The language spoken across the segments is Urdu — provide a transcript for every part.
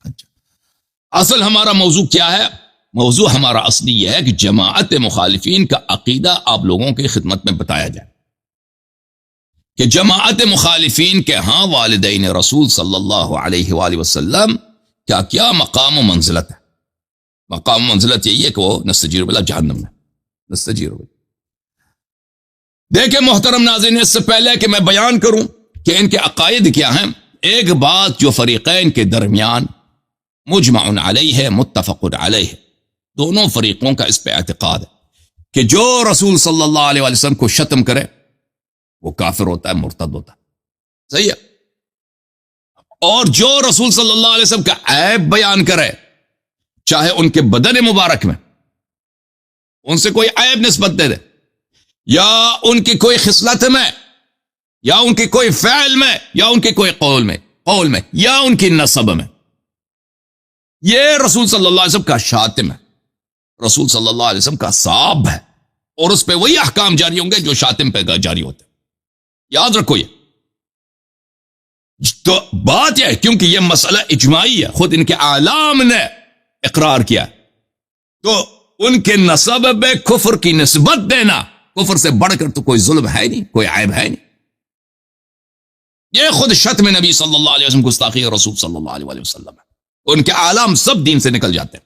اچھا، اصل ہمارا موضوع کیا ہے؟ موضوع ہمارا اصلی یہ ہے کہ جماعت مخالفین کا عقیدہ آپ لوگوں کی خدمت میں بتایا جائے کہ جماعت مخالفین کے ہاں والدین رسول صلی اللہ علیہ وآلہ وسلم کیا کیا مقام و منزلت ہے. مقام و منزلت یہی ہے کہ وہ نستجیر باللہ جہنم میں نستجیر باللہ. دیکھیں محترم ناظرین، اس سے پہلے کہ میں بیان کروں کہ ان کے عقائد کیا ہیں، ایک بات جو فریقین کے درمیان مجمع علیہ ہے، متفق علیہ ہے، دونوں فریقوں کا اس پہ اعتقاد ہے کہ جو رسول صلی اللہ علیہ وسلم کو شتم کرے وہ کافر ہوتا ہے، مرتد ہوتا ہے. صحیح ہے. اور جو رسول صلی اللہ علیہ وسلم کا عیب بیان کرے، چاہے ان کے بدن مبارک میں ان سے کوئی عیب نسبت دے دے، یا ان کی کوئی خصلت میں، یا ان کی کوئی فعل میں، یا ان کے کوئی قول میں یا ان کی نسب میں، یہ رسول صلی اللہ علیہ وسلم کا شاتم ہے، رسول صلی اللہ علیہ وسلم کا ساب ہے، اور اس پہ وہی احکام جاری ہوں گے جو شاتم پہ جاری ہوتے ہیں. یاد رکھو یہ تو بات یہ ہے، کیونکہ یہ مسئلہ اجماعی ہے، خود ان کے اعلام نے اقرار کیا، تو ان کے نسب پہ کفر کی نسبت دینا، کفر سے بڑھ کر تو کوئی ظلم ہے نہیں، کوئی عیب ہے نہیں. یہ خود شتم نبی صلی اللہ علیہ وسلم، گستاخی رسول صلی اللہ علیہ وسلم ہے. ان کے اعلام سب دین سے نکل جاتے ہیں،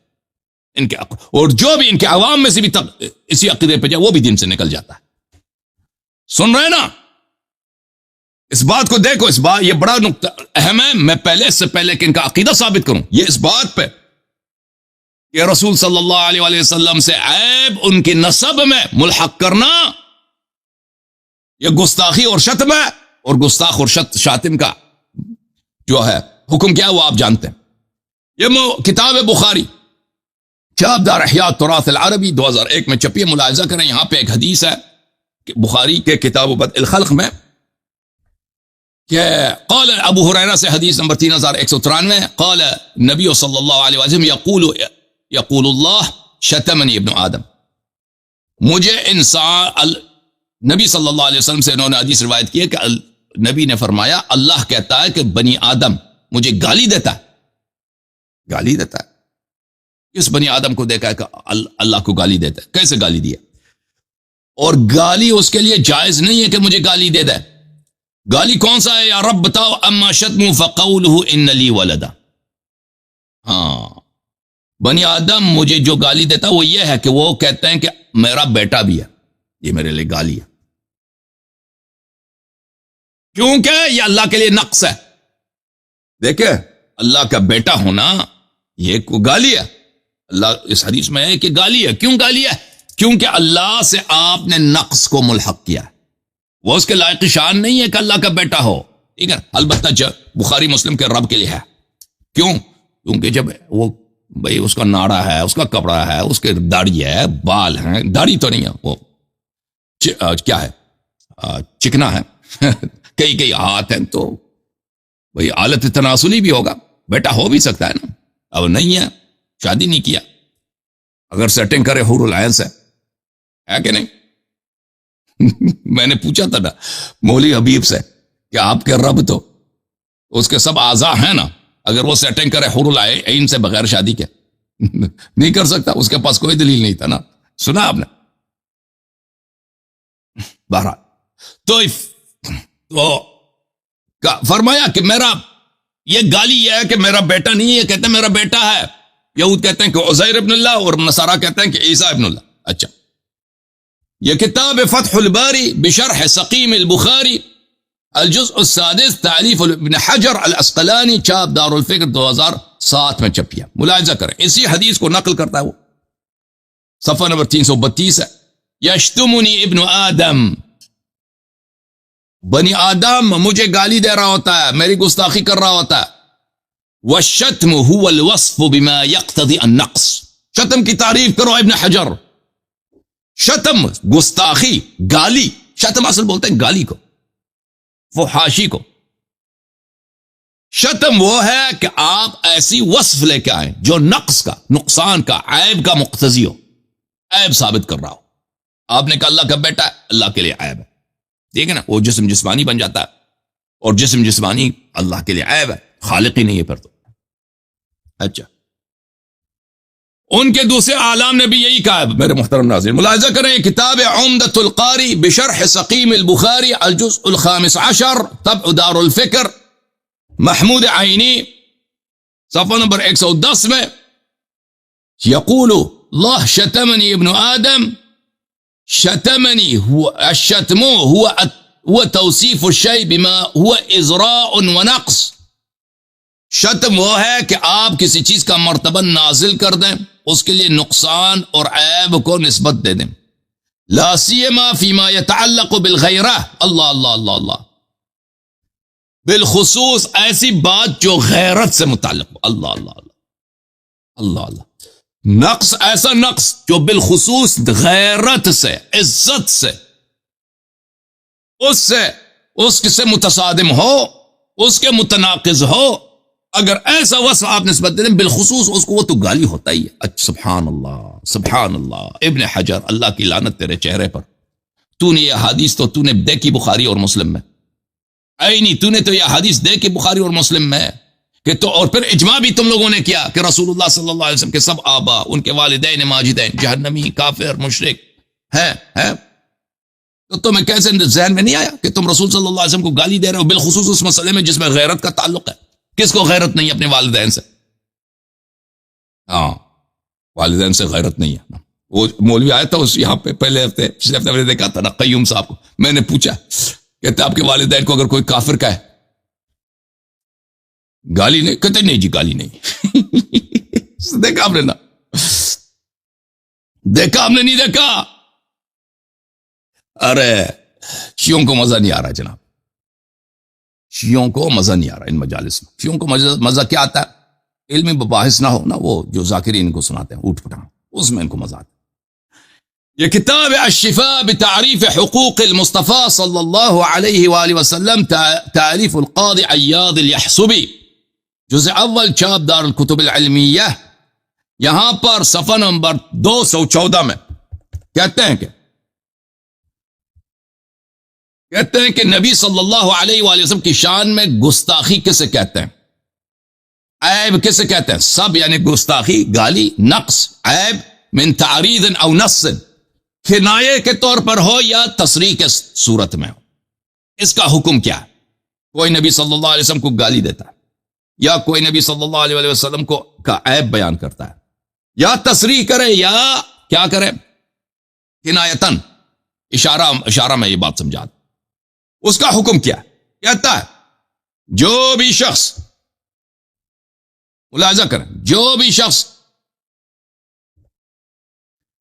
ان کے اور جو بھی ان کے عوام میں سے بھی اسی عقیدے پہ جائے وہ بھی دین سے نکل جاتا ہے. سن رہے نا؟ اس بات کو دیکھو، اس بات یہ بڑا نقطہ اہم ہے. میں پہلے اس سے پہلے کہ ان کا عقیدہ ثابت کروں، یہ اس بات پہ کہ رسول صلی اللہ علیہ وسلم سے عیب ان کی نسب میں ملحق کرنا یہ گستاخی اور شتم ہے، اور گستاخ اور شاتم کا جو ہے حکم کیا ہے وہ آپ جانتے ہیں. یہ کتاب بخاری چاپ دار احیاء التراث العربی 2001 میں چھپی ہے. ملاحظہ کریں، یہاں پہ ایک حدیث ہے بخاری کے کتاب بدء الخلق میں کہ قال ابو ہریرہ سے، حدیث نمبر 3193، قال نبی صلی اللہ علیہ وسلم یقول اللہ شتمنی ابن آدم. مجھے انسان، نبی صلی اللہ علیہ وسلم سے انہوں نے حدیث روایت کی ہے کہ نبی نے فرمایا اللہ کہتا ہے کہ بنی آدم مجھے گالی دیتا ہے. گالی دیتا ہے. کس بنی آدم کو دیکھا ہے کہ اللہ کو گالی دیتا ہے؟ کیسے گالی دیا؟ اور گالی اس کے لیے جائز نہیں ہے کہ مجھے گالی دے دے. گالی کون سا ہے؟ یا رب بتاؤ، اما شتم فقولہ ان لی ولدا. ہاں، بنی آدم مجھے جو گالی دیتا وہ یہ ہے کہ وہ کہتے ہیں کہ میرا بیٹا بھی ہے. یہ میرے لیے گالی ہے، کیونکہ یہ اللہ کے لیے نقص ہے. دیکھیں، اللہ کا بیٹا ہونا یہ کوئی گالی ہے. اللہ اس حدیث میں ہے کہ گالی ہے. کیوں گالی ہے؟ کیونکہ اللہ سے آپ نے نقص کو ملحق کیا ہے. وہ اس کے لائق شان نہیں ہے کہ اللہ کا بیٹا ہو. ٹھیک ہے، البتہ بخاری مسلم کے رب کے لیے ہے. کیوں؟ کیونکہ جب وہ بھئی اس کا ناڑا ہے، اس کا کپڑا ہے، اس کے داڑھی ہے، بال ہیں، داڑھی تو نہیں ہے، وہ کیا ہے، چکنا ہے، کئی ہاتھ ہیں، تو بھئی حالت تناسلی بھی ہوگا، بیٹا ہو بھی سکتا ہے نا. اب نہیں ہے، شادی نہیں کیا، اگر سیٹنگ کرے حور العین سے، ہے کہ نہیں؟ میں نے پوچھا تھا نا مولوی حبیب سے کہ آپ کے رب تو اس کے سب اعضاء ہیں نا، اگر وہ سیٹنگ کرے حور العین سے بغیر شادی کے نہیں کر سکتا، اس کے پاس کوئی دلیل نہیں تھا نا. سنا آپ نے؟ بہرحال تو فرمایا کہ میرا یہ گالی یہ ہے کہ میرا بیٹا نہیں ہے. کہتے ہیں میرا بیٹا ہے. یہود کہتے ہیں کہ عزیر ابن اللہ، اور نصارہ کہتے ہیں کہ عیسیٰ ابن اللہ. اچھا، یہ کتاب فتح الباری بشرح سقیم البخاری الجزء السادس تالیف ابن حجر الاسقلانی، چاپ دار الفکر 2007 میں چھپیا. ملاحظہ کریں، اسی حدیث کو نقل کرتا ہے وہ، صفحہ نمبر 332 ہے. یشتمنی ابن آدم، بنی آدم مجھے گالی دے رہا ہوتا ہے، میری گستاخی کر رہا ہوتا ہے. والشتم هو الوصف بما يقتضي النقص. شتم کی تعریف کرو ابن حجر. شتم، گستاخی، گالی، شتم اصل بولتے ہیں گالی کو، فحاشی کو. شتم وہ ہے کہ آپ ایسی وصف لے کے آئیں جو نقص کا، نقصان کا، عیب کا مقتضی ہو، عیب ثابت کر رہا ہو. آپ نے کہا اللہ کا بیٹا ہے، اللہ کے لیے عیب ہے. ٹھیک ہے نا؟ وہ جسم جسمانی بن جاتا ہے، اور جسم جسمانی اللہ کے لیے عیب ہے، خالق ہی نہیں ہے پھر تو. اچھا، ان کے دوسرے اعلام نے بھی یہی کہا ہے. میرے محترم ناظرین ملاحظہ کریں، کتاب عمدۃ القاری بشرح سقیم البخاری الجزء الخامس عشر طبع دار الفکر محمود عینی صفحہ نمبر 110 میں یقول اللہ شتمنی ابن آدم شتمنی الشتم هو توصیف الشیء بما هو ازراء ونقص. شتم وہ ہے کہ آپ کسی چیز کا مرتبہ نازل کر دیں، اس کے لیے نقصان اور عیب کو نسبت دے دیں. لا سیما فیما یتعلق بالغیرہ، اللہ اللہ اللہ اللہ، بالخصوص ایسی بات جو غیرت سے متعلق ہو. اللہ اللہ اللہ اللہ اللہ. نقص، ایسا نقص جو بالخصوص غیرت سے، عزت سے، اس سے متصادم ہو، اس کے متناقض ہو، اگر ایسا وصف آپ نسبت دیں بالخصوص اس کو، وہ تو گالی ہوتا ہی ہے. سبحان اللہ سبحان اللہ. ابن حجر، اللہ کی لعنت تیرے چہرے پر، تو نے یہ حدیث تو نے دیکھی بخاری اور مسلم میں. نہیں، تو نے تو یہ حدیث دیکھی بخاری اور مسلم میں کہ تو، اور پھر اجماع بھی تم لوگوں نے کیا کہ رسول اللہ صلی اللہ علیہ وسلم کے سب آبا، ان کے والدین ماجدین جہنمی، کافر، مشرک ہے. تو تمہیں کیسے ذہن میں نہیں آیا کہ تم رسول صلی اللہ علیہ وسلم کو گالی دے رہے ہو، بالخصوص اس مسئلے میں جس میں غیرت کا تعلق ہے؟ کس کو غیرت نہیں اپنے والدین سے؟ ہاں، والدین سے غیرت نہیں ہے. وہ مولوی آیا تھا اس یہاں پہ پچھلے ہفتے میں نے دیکھا تھا نا، قیوم صاحب کو میں نے پوچھا، کہتے آپ کے والدین کو اگر کوئی کافر کہے گالی نہیں؟ کہتے نہیں جی گالی نہیں. دیکھا آپ نے نا، دیکھا آپ نے نہیں دیکھا؟ ارے شیعوں کو مزہ نہیں آ رہا جناب، شیعوں کو مزہ نہیں آ رہا ان مجالس میں. شیعوں کو مزہ کیا آتا ہے؟ علمی مباحث نہ ہو نا، وہ جو ذاکرین کو سناتے ہیں اوٹ پٹانگ، اس میں ان کو مزہ آتا ہے. یہ کتاب الشفاء بتعریف حقوق المصطفیٰ صلی اللہ علیہ وآلہ وسلم، تعریف القاضی عیاض الیحصبی، جزء اول، چاپ دار الکتب العلمیہ. یہاں پر صفحہ نمبر 214 میں کہتے ہیں کہ نبی صلی اللہ علیہ وآلہ وسلم کی شان میں گستاخی کسے کہتے ہیں؟ عیب کسے کہتے ہیں؟ سب یعنی گستاخی، گالی، نقص، عیب، من تعریض او نص، کنایے کے طور پر ہو یا تصریح کے صورت میں ہو. اس کا حکم کیا ہے؟ کوئی نبی صلی اللہ علیہ وسلم کو گالی دیتا ہے، یا کوئی نبی صلی اللہ علیہ وسلم کو کا عیب بیان کرتا ہے، یا تصریح کرے یا کیا کرے، کنایتن، اشارہ میں یہ بات سمجھا. اس کا حکم کیا کہتا ہے؟ جو بھی شخص، ملاحظہ کریں، جو بھی شخص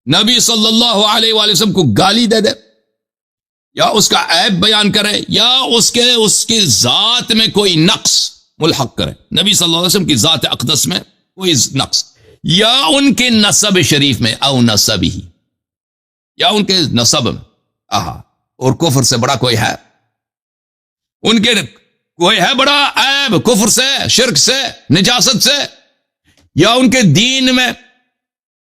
نبی صلی اللہ علیہ وآلہ وسلم کو گالی دے دے، یا اس کا عیب بیان کرے، یا اس کی ذات میں کوئی نقص ملحق کرے، نبی صلی اللہ علیہ وسلم کی ذات اقدس میں کوئی نقص، یا ان کے نسب شریف میں، او نسب ہی، یا ان کے نسب میں، اور کفر سے بڑا کوئی ہے؟ ان کے کوئی ہے بڑا عیب کفر سے، شرک سے، نجاست سے، یا ان کے دین میں،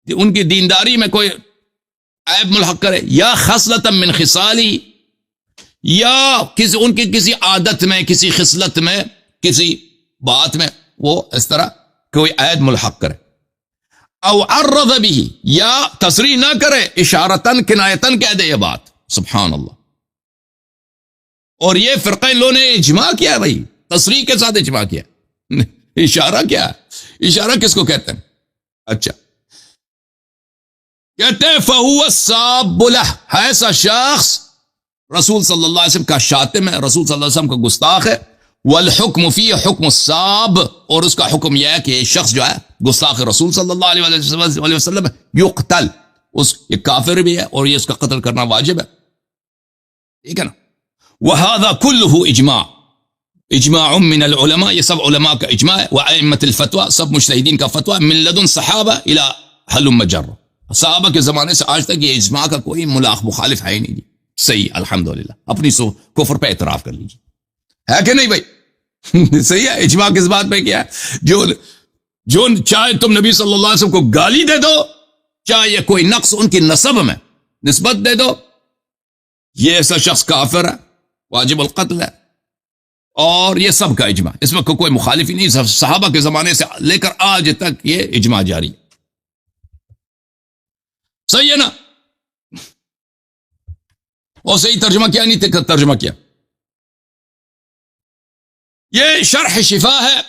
ان کی دینداری میں کوئی عیب ملحق کرے، یا خصلۃ من خصالی، یا ان کی کسی عادت میں، کسی خصلت میں، کسی بات میں وہ اس طرح کوئی عیب ملحق کرے. او عرض بھی، یا تصریح نہ کرے، اشارتن، کنایتن کہہ دے یہ بات. سبحان اللہ. اور یہ فرقہ لوگوں نے اجماع کیا بھائی، تصریح کے ساتھ اجماع کیا. اشارہ کیا ہے؟ اشارہ کس کو کہتے ہیں؟ اچھا، کہتے ہیں فہو الساب لہ، ایسا شخص رسول صلی اللہ علیہ وسلم کا شاتم ہے، رسول صلی اللہ علیہ وسلم کا گستاخ ہے. والحکم فی حکم الساب، اور اس کا حکم یہ ہے کہ یہ شخص جو ہے گستاخ رسول صلی اللہ علیہ وسلم یقتل، یہ کافر بھی ہے اور یہ اس کا قتل کرنا واجب ہے. ٹھیک ہے نا؟ وہذا کلہ اجماع من العلماء، یہ سب علماء کا اجماع ہے. وائمۃ الفتویٰ، سب مجتہدین کا فتویٰ، من لدن صحابہ الی حلم جر، صحابہ کے زمانے سے آج تک یہ اجماع کا کوئی ملاق مخالف ہے ہی نہیں. صحیح، الحمدللہ. اپنی کفر پہ اعتراف کر لیجیے، ہے کہ نہیں بھائی؟ صحیح ہے. اجماع کس بات پہ کیا ہے؟ جو چاہے تم نبی صلی اللہ علیہ وسلم کو گالی دے دو، چاہے کوئی نقص ان کی نسب میں نسبت دے دو، یہ ایسا شخص کافر ہے، واجب القتل ہے. اور یہ سب کا اجماع، اس میں کوئی مخالف ہی نہیں، صحابہ کے زمانے سے لے کر آج تک یہ اجماع جاری ہے. صحیح ہے نا؟ اور صحیح ترجمہ کیا نہیں ترجمہ کیا. یہ شرح شفا ہے،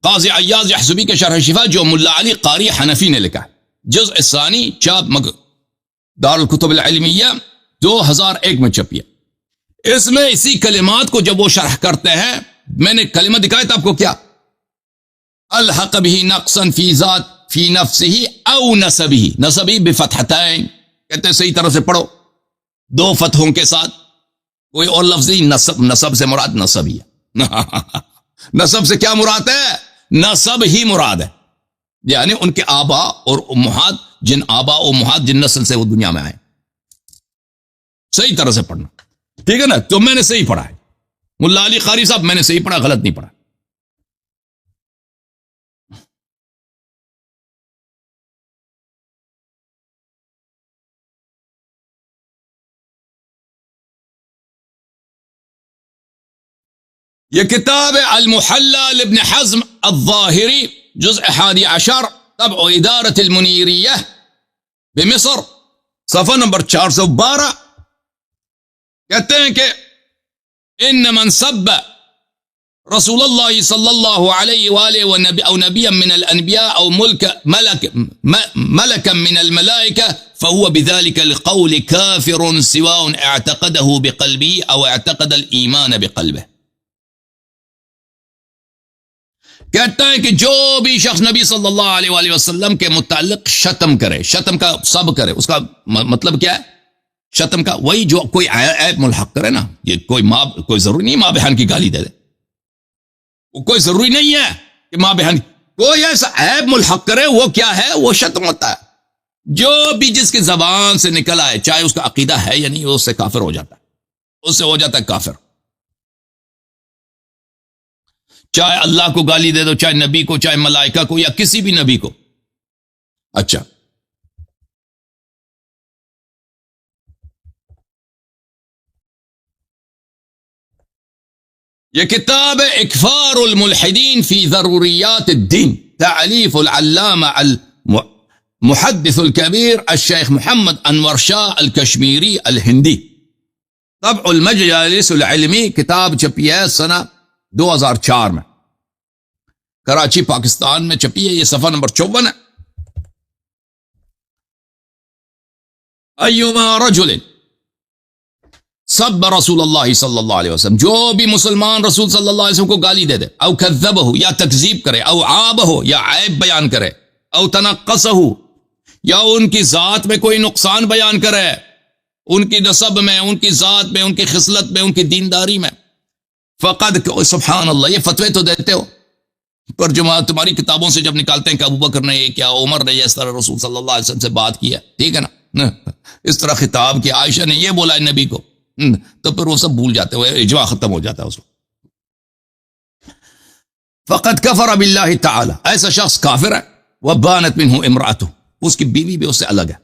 قاضی عیاض یحسبی کے شرح شفا، جو ملا علی قاری حنفی نے لکھا ہے، جزء ثانی، چاپ دار الکتب العلمیہ 2001 میں چھپی ہے. اس میں اسی کلمات کو جب وہ شرح کرتے ہیں، میں نے کلمہ دکھایا تھا آپ کو، کیا الحق به نقصا فی ذات فی نفسه او نسبه، نسبی بفتحتین، کہتے ہیں صحیح طرح سے پڑھو، 2 فتحوں کے ساتھ، کوئی اور لفظ نہیں. نسب سے مراد نسب ہی ہے. نسب سے کیا مراد ہے؟ نسب ہی مراد ہے، یعنی ان کے آبا اور امہات، جن آبا و امہات جن نسل سے وہ دنیا میں آئے. صحیح طرح سے پڑھنا، ٹھیک ہے نا؟ تو میں نے صحیح پڑھا ہے، ملا علی قاری صاحب، میں نے صحیح پڑھا، غلط نہیں پڑھا. یہ کتاب المحلى لابن حزم الظاہری، جزء 11، طبع ادارت المنیریہ بمصر، صفحہ نمبر 412. کہتے ہیں کہ ان من سب رسول اللہ صلی اللہ علیہ وآلہ او نبیا من الانبیاء او ملکا من الملائکہ فهو بذلك القول كافر سواء اعتقده بقلبه او اعتقد الايمان بقلبه. کہتا ہے کہ جو بھی شخص نبی صلی اللہ علیہ وآلہ وسلم کے متعلق شتم کرے، شتم کا سب کرے، اس کا مطلب کیا ہے شتم کا؟ وہی جو کوئی عیب ملحق کرے نا، یہ کوئی ضروری نہیں ماں بہن کی گالی دے دے، کوئی ضروری نہیں ہے کہ ماں بہن، کوئی ایسا عیب ملحق کرے، وہ کیا ہے؟ وہ شتم ہوتا ہے. جو بھی جس کی زبان سے نکل آئے، چاہے اس کا عقیدہ ہے یا نہیں، وہ اس سے کافر ہو جاتا ہے، اس سے ہو جاتا ہے کافر. چاہے اللہ کو گالی دے دو، چاہے نبی کو، چاہے ملائکہ کو، یا کسی بھی نبی کو. اچھا، یہ کتاب اکفار الملحدین فی ضروریات الدین، تعلیف العلامہ المحدث الکبیر الشیخ محمد انور شاہ الکشمیری الہندی، طبع المجالس العلمی، کتاب چھپی ہے سنہ 2004 میں، کراچی پاکستان میں چھپی ہے. یہ صفحہ نمبر 54 ہے. ایما رجل سب رسول اللہ صلی اللہ علیہ وسلم، جو بھی مسلمان رسول صلی اللہ علیہ وسلم کو گالی دے دے، او کذبہ، یا تکذیب کرے، او عابہ، یا عیب بیان کرے، او تنقصہ، یا ان کی ذات میں کوئی نقصان بیان کرے، ان کی نسب میں، ان کی ذات میں، ان کی خصلت میں، ان کی دینداری میں، فقد، سبحان اللہ، یہ فتوے تو دیتے ہو، پر جو تمہاری کتابوں سے جب نکالتے ہیں کہ ابو بکر نے یہ کیا، عمر نے یہ، اس طرح رسول صلی اللہ علیہ وسلم سے بات کی ہے، ٹھیک ہے نا، اس طرح خطاب کیا، عائشہ نے یہ بولا ہے نبی کو، تو پھر وہ سب بھول جاتے ہوئے، اجماع ختم ہو جاتا ہے اس وقت. فقد کفر باللہ تعالی، ایسا شخص کافر ہے. وبانت منہ امرأتہ، اس کی بیوی بھی اس سے الگ ہے.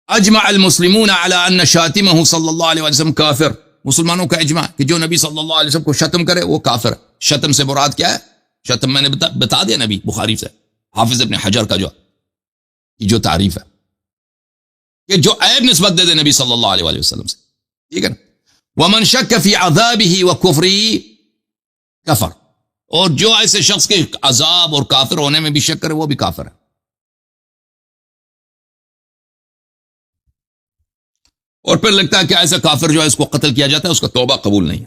اجمع المسلمون علی ان شاتمہ صلی اللہ علیہ وسلم کافر، مسلمانوں کا اجماع کہ جو نبی صلی اللہ علیہ وسلم کو شتم کرے وہ کافر ہے. شتم سے مراد کیا ہے؟ شتم میں نے بتا دیا نبی بخاری سے، حافظ ابن حجر کا جو تعریف ہے، کہ جو عیب نسبت دے دے نبی صلی اللہ علیہ وسلم سے، ٹھیک ہے نا. ومن شک فی عذابہ وکفرہ کفر، اور جو ایسے شخص کے عذاب اور کافر ہونے میں بھی شک کرے وہ بھی کافر ہے. اور پھر لگتا ہے کہ ایسا کافر جو ہے اس کو قتل کیا جاتا ہے، اس کا توبہ قبول نہیں ہے.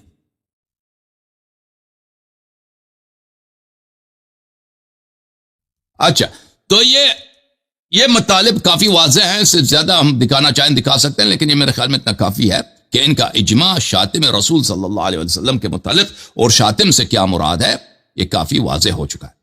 اچھا، تو یہ مطالب کافی واضح ہیں، اس سے زیادہ ہم دکھانا چاہیں دکھا سکتے ہیں، لیکن یہ میرے خیال میں اتنا کافی ہے کہ ان کا اجماع شاتم رسول صلی اللہ علیہ وسلم کے متعلق اور شاتم سے کیا مراد ہے یہ کافی واضح ہو چکا ہے.